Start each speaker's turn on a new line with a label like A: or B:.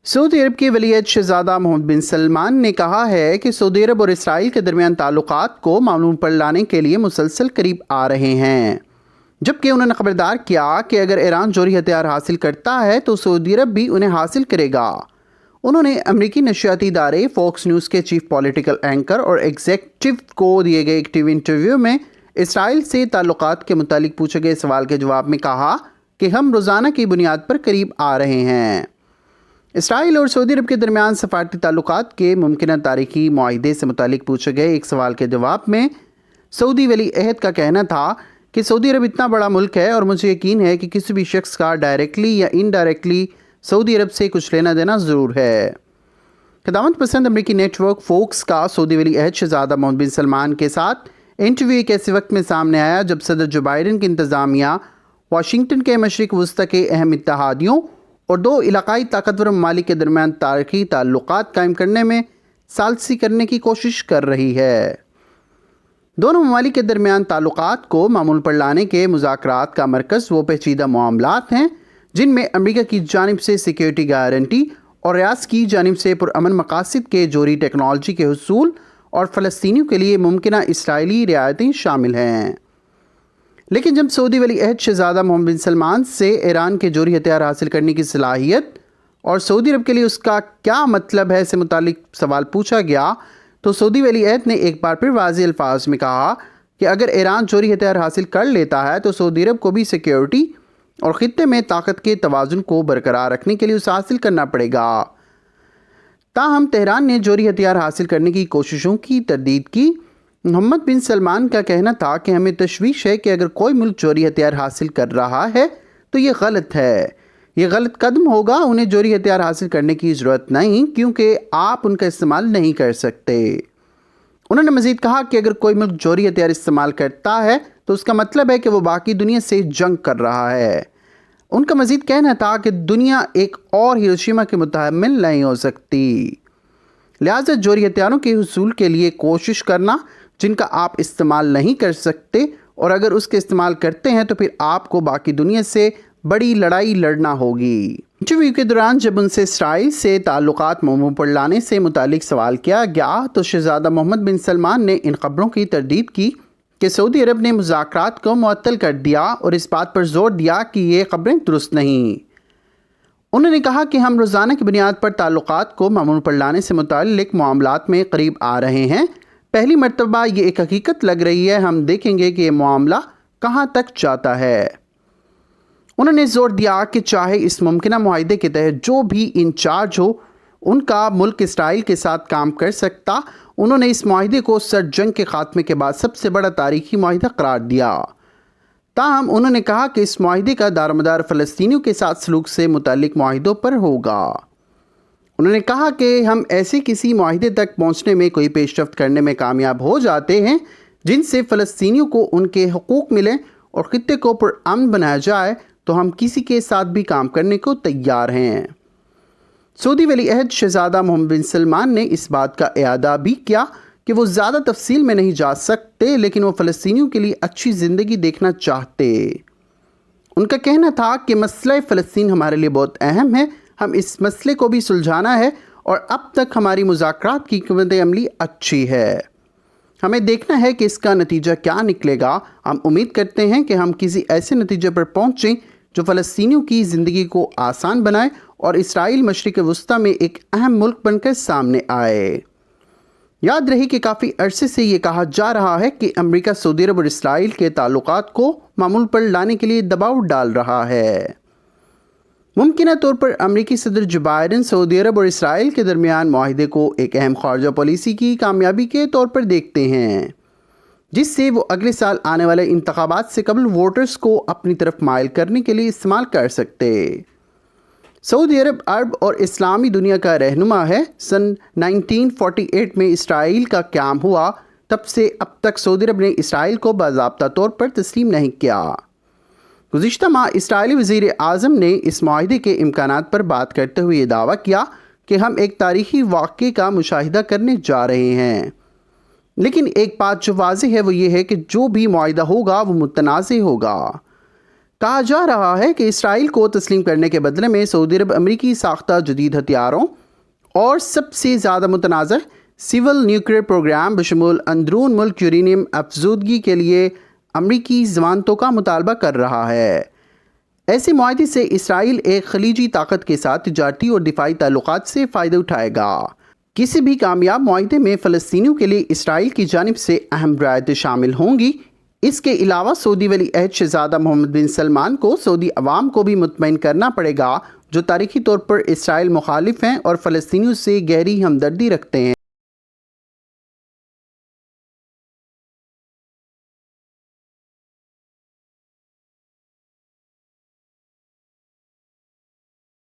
A: سعودی عرب کے ولی عہد شہزادہ محمد بن سلمان نے کہا ہے کہ سعودی عرب اور اسرائیل کے درمیان تعلقات کو معمول پر لانے کے لیے مسلسل قریب آ رہے ہیں، جبکہ انہوں نے خبردار کیا کہ اگر ایران جوہری ہتھیار حاصل کرتا ہے تو سعودی عرب بھی انہیں حاصل کرے گا۔ انہوں نے امریکی نشریاتی ادارے فوکس نیوز کے چیف پولیٹیکل اینکر اور ایگزیکٹو کو دیے گئے ایک ٹی وی انٹرویو میں اسرائیل سے تعلقات کے متعلق پوچھے گئے سوال کے جواب میں کہا کہ ہم روزانہ کی بنیاد پر قریب آ رہے ہیں۔ اسرائیل اور سعودی عرب کے درمیان سفارتی تعلقات کے ممکنہ تاریخی معاہدے سے متعلق پوچھے گئے ایک سوال کے جواب میں سعودی ولی عہد کا کہنا تھا کہ سعودی عرب اتنا بڑا ملک ہے اور مجھے یقین ہے کہ کسی بھی شخص کا ڈائریکٹلی یا انڈائریکٹلی سعودی عرب سے کچھ لینا دینا ضرور ہے۔ قدامت پسند امریکی نیٹ ورک فوکس کا سعودی ولی عہد شہزادہ محمد بن سلمان کے ساتھ انٹرویو ایک ایسے وقت میں سامنے آیا جب صدر جو بائیڈن کی انتظامیہ واشنگٹن کے مشرق وسطی کے اہم اتحادیوں اور دو علاقائی طاقتور ممالک کے درمیان تاریخی تعلقات قائم کرنے میں ثالثی کرنے کی کوشش کر رہی ہے۔ دونوں ممالک کے درمیان تعلقات کو معمول پر لانے کے مذاکرات کا مرکز وہ پیچیدہ معاملات ہیں جن میں امریکہ کی جانب سے سیکیورٹی گارنٹی اور ریاض کی جانب سے پرامن مقاصد کے جوہری ٹیکنالوجی کے حصول اور فلسطینیوں کے لیے ممکنہ اسرائیلی رعایتیں شامل ہیں۔ لیکن جب سعودی ولی عہد شہزادہ محمد بن سلمان سے ایران کے جوہری ہتھیار حاصل کرنے کی صلاحیت اور سعودی عرب کے لیے اس کا کیا مطلب ہے سے متعلق سوال پوچھا گیا تو سعودی ولی عہد نے ایک بار پھر واضح الفاظ میں کہا کہ اگر ایران جوہری ہتھیار حاصل کر لیتا ہے تو سعودی عرب کو بھی سیکیورٹی اور خطے میں طاقت کے توازن کو برقرار رکھنے کے لیے اسے حاصل کرنا پڑے گا۔ تاہم تہران نے جوہری ہتھیار حاصل کرنے کی کوششوں کی تردید کی۔ محمد بن سلمان کا کہنا تھا کہ ہمیں تشویش ہے کہ اگر کوئی ملک جوہری ہتھیار حاصل کر رہا ہے تو یہ غلط ہے، یہ غلط قدم ہوگا۔ انہیں جوہری ہتھیار حاصل کرنے کی ضرورت نہیں کیونکہ آپ ان کا استعمال نہیں کر سکتے۔ انہوں نے مزید کہا کہ اگر کوئی ملک جوہری ہتھیار استعمال کرتا ہے تو اس کا مطلب ہے کہ وہ باقی دنیا سے جنگ کر رہا ہے۔ ان کا مزید کہنا تھا کہ دنیا ایک اور ہیروشیما کے متحمل نہیں ہو سکتی، لہٰذا جوہری ہتھیاروں کے حصول کے لیے کوشش کرنا جن کا آپ استعمال نہیں کر سکتے اور اگر اس کے استعمال کرتے ہیں تو پھر آپ کو باقی دنیا سے بڑی لڑائی لڑنا ہوگی۔ انٹرویو کے دوران جب ان سے اسرائیل سے تعلقات معمول پر لانے سے متعلق سوال کیا گیا تو شہزادہ محمد بن سلمان نے ان خبروں کی تردید کی کہ سعودی عرب نے مذاکرات کو معطل کر دیا اور اس بات پر زور دیا کہ یہ خبریں درست نہیں۔ انہوں نے کہا کہ ہم روزانہ کی بنیاد پر تعلقات کو معمول پر لانے سے متعلق معاملات میں قریب آ رہے ہیں۔ پہلی مرتبہ یہ ایک حقیقت لگ رہی ہے، ہم دیکھیں گے کہ یہ معاملہ کہاں تک جاتا ہے۔ انہوں نے زور دیا کہ چاہے اس ممکنہ معاہدے کے تحت جو بھی انچارج ہو ان کا ملک اسرائیل کے ساتھ کام کر سکتا۔ انہوں نے اس معاہدے کو سرد جنگ کے خاتمے کے بعد سب سے بڑا تاریخی معاہدہ قرار دیا۔ تاہم انہوں نے کہا کہ اس معاہدے کا دارومدار فلسطینیوں کے ساتھ سلوک سے متعلق معاہدوں پر ہوگا۔ انہوں نے کہا کہ ہم ایسے کسی معاہدے تک پہنچنے میں کوئی پیش رفت کرنے میں کامیاب ہو جاتے ہیں جن سے فلسطینیوں کو ان کے حقوق ملیں اور خطے کو پرامن بنایا جائے تو ہم کسی کے ساتھ بھی کام کرنے کو تیار ہیں۔ سعودی ولی عہد شہزادہ محمد بن سلمان نے اس بات کا اعادہ بھی کیا کہ وہ زیادہ تفصیل میں نہیں جا سکتے لیکن وہ فلسطینیوں کے لیے اچھی زندگی دیکھنا چاہتے۔ ان کا کہنا تھا کہ مسئلہ فلسطین ہمارے لیے بہت اہم ہے، ہم اس مسئلے کو بھی سلجھانا ہے اور اب تک ہماری مذاکرات کی حکمت عملی اچھی ہے، ہمیں دیکھنا ہے کہ اس کا نتیجہ کیا نکلے گا۔ ہم امید کرتے ہیں کہ ہم کسی ایسے نتیجے پر پہنچیں جو فلسطینیوں کی زندگی کو آسان بنائے اور اسرائیل مشرق وسطیٰ میں ایک اہم ملک بن کر سامنے آئے۔ یاد رہے کہ کافی عرصے سے یہ کہا جا رہا ہے کہ امریکہ سعودی عرب اور اسرائیل کے تعلقات کو معمول پر لانے کے لیے دباؤ ڈال رہا ہے۔ ممکنہ طور پر امریکی صدر جو بائیڈن سعودی عرب اور اسرائیل کے درمیان معاہدے کو ایک اہم خارجہ پالیسی کی کامیابی کے طور پر دیکھتے ہیں جس سے وہ اگلے سال آنے والے انتخابات سے قبل ووٹرز کو اپنی طرف مائل کرنے کے لیے استعمال کر سکتے۔ سعودی عرب اور اسلامی دنیا کا رہنما ہے۔ سن 1948 میں اسرائیل کا قیام ہوا، تب سے اب تک سعودی عرب نے اسرائیل کو باضابطہ طور پر تسلیم نہیں کیا۔ گزشتہ ماہ اسرائیلی وزیر اعظم نے اس معاہدے کے امکانات پر بات کرتے ہوئے یہ دعویٰ کیا کہ ہم ایک تاریخی واقعے کا مشاہدہ کرنے جا رہے ہیں، لیکن ایک بات جو واضح ہے وہ یہ ہے کہ جو بھی معاہدہ ہوگا وہ متنازع ہوگا۔ کہا جا رہا ہے کہ اسرائیل کو تسلیم کرنے کے بدلے میں سعودی عرب امریکی ساختہ جدید ہتھیاروں اور سب سے زیادہ متنازع سول نیوکلیئر پروگرام بشمول اندرون ملک یورینیم افزودگی کے لیے امریکی ضمانتوں کا مطالبہ کر رہا ہے۔ ایسے معاہدے سے اسرائیل ایک خلیجی طاقت کے ساتھ تجارتی اور دفاعی تعلقات سے فائدہ اٹھائے گا۔ کسی بھی کامیاب معاہدے میں فلسطینیوں کے لیے اسرائیل کی جانب سے اہم رعایتیں شامل ہوں گی۔ اس کے علاوہ سعودی ولی عہد شہزادہ محمد بن سلمان کو سعودی عوام کو بھی مطمئن کرنا پڑے گا، جو تاریخی طور پر اسرائیل مخالف ہیں اور فلسطینیوں سے گہری ہمدردی رکھتے ہیں۔